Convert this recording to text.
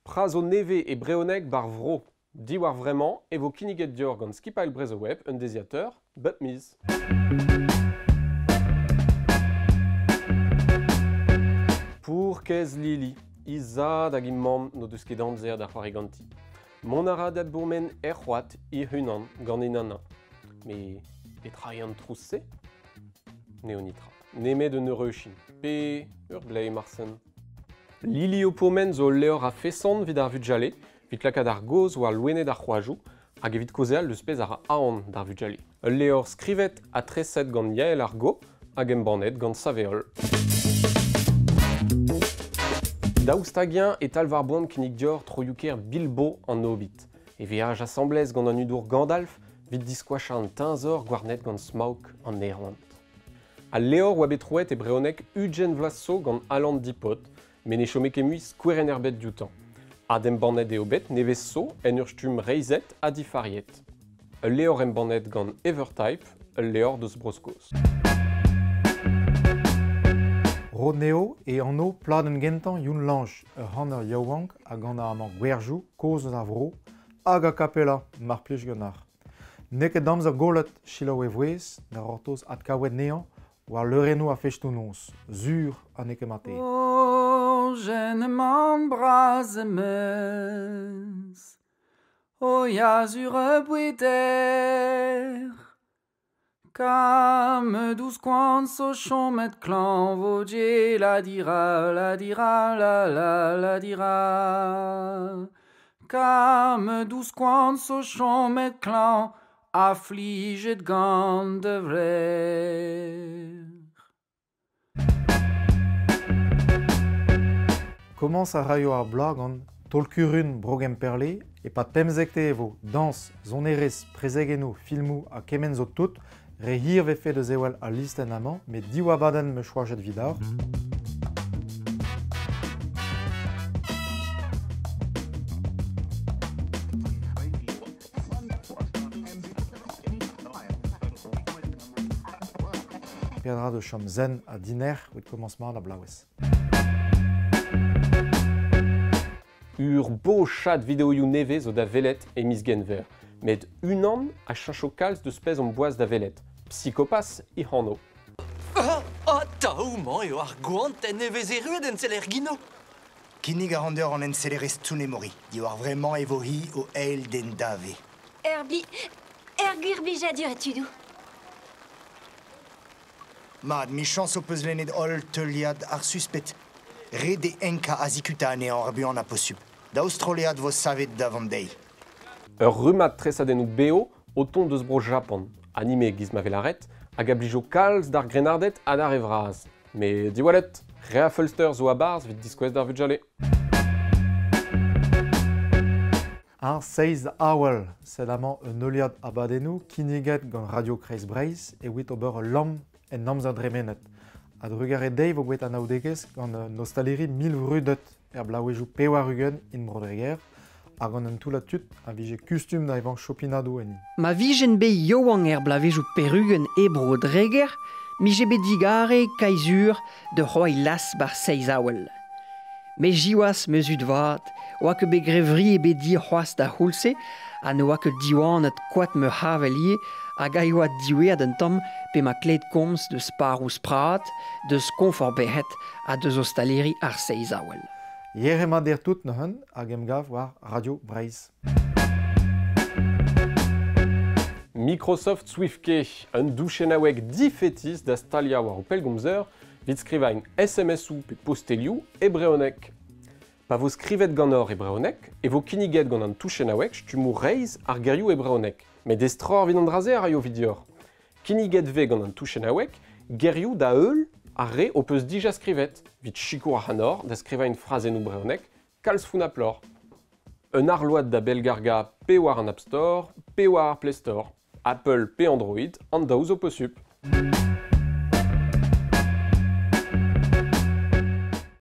Prazo neve e breonek bar vro. Diwar vraiment, e vo kiniget dior gant skipail brezo web, un désiateur, but mis. Pour kez lili, isa da gimmam no deus ket amzer da c'hoariganti. Mon ara dat bourmen c'hoat I hunan gant enana. Me e traian trousse? Neonitra. Neme de neureuchin. Pe ur blei marsen. Lili o pourmen zo leor a fesant vid ar vujale, vid lakad ar goz war louenet ar c'hoajou, hag evit kozeal deus pez ar aon d'ar vujale. Ul leor skrivet a treset gant yael ar go, hag embannet gant saveol. Daoustagien et talvar boan kinnig dior troyouker Bilbo an Hobbit. E veaj assemblez gant an udour Gandalf, vid diskouach an tinzor gwarnet gant Smaug an Neerland. Al leor oa betrouet e breonek ugen vlaso gant Aland dipot, men e chome kemuiz skoueren erbet dioutan. Adem bannet eo bet nevez so en ur stum reizet a difariet. Ul leor embannet gant Evertype, ul leor deus broskoz. Rod neo e anno pladen gentan youn lanj ur hanner yaouank hag gant ar amant gwerjou, koz a vro, hag a kapella, mar plij ganar. Neket damzer golet chilaou e vouez, na rortoz at kawet nean, war leurennou a fechtou nons, zur a neke mate. O jeneman braz meus, o ya sur e boueder, kam douz koan so chomet klan vo dje la dira, la dira, la dira. Kam douz koan so chomet klan affliget gant de vrer. Commence a raio ar blag an tolkurun brogem perle e pa temzekte evo dans, zonerez, prezegenou, filmou a kemen zo tout, re hir vefe de zewel a listen amant, met diwa baden me choajet vidar. Piadra de chom zen a diner ou de commencement da blawes. Ur beau chat videoioù neve zo da velet e miz genver, met unan a chincho kalz deus pez an boaz da velet. Psychopas I hanno. Taouman eo ar gwant en nevez erruet en seler gino. Kinnig a randeur an encelerez toune mori. Diwar vraiment evo hi o eil den dave. Ergurbijadur etudou. Mad, mi chans o peus lennet ol teuliad ar suspet. Re de enka azikuta ane an arbuan a posub. D'Australiad vos savet davant dei. Ur rumat tresadennoù beo o ton deus bro Japon, anime giz ma velaret, hag a blijo kalz d'ar grenardet ha d'ar evraz. Me diwalet, re a fulster zo a barz vid diskouez d'ar vujale. Ar seiz awel, sed amañ un euliad abadennou, kinniget gant Radio Kreiz Breiz, e wit ober lam en amzer dremenet. A drugare deiv o gwet an aoudegez gant nostaleri 1000 rudet er blaouejou pewarugen in brodreger, hag an en toulat tut a vije kustum da evan chopinado eni. Ma vijen be yoang blavezhou perugen e brodreger, mi je be digare kaizur de roi las bar seiz awel. Me jiwas meuzud vat, oa ke be grevri e be di c'hoaz da houlse, an oa ke diwan et kwat me havelie, hag a oa diwead en tom pe ma kled komz deus parous prat, deus konfor behet a deus ostaleri ar seiz awel. Yer ema der tout neuan hag em gav war Radio Breiz. Microsoft Swiftke, un douchenawek difetis da stalia war o pelgomzer, vid skrivañ SMS-ou pe postelioù e breonek. Pa vo skrivet gant or e breonek, e vo kinniget gant an touchenawek stumou reiz ar gerioù e breonek. Met destror vid an draze a raio vidior. Kinniget ve gant an touchenawek, gerioù da eul a re o peus dija skrivet, vid chikour ar hanor da skrivañ frazennoù breonek, kalz foun aplor. Un arload da belgarga pe war an App Store, pe war ar Play Store. Apple pe Android, an daouz o possup.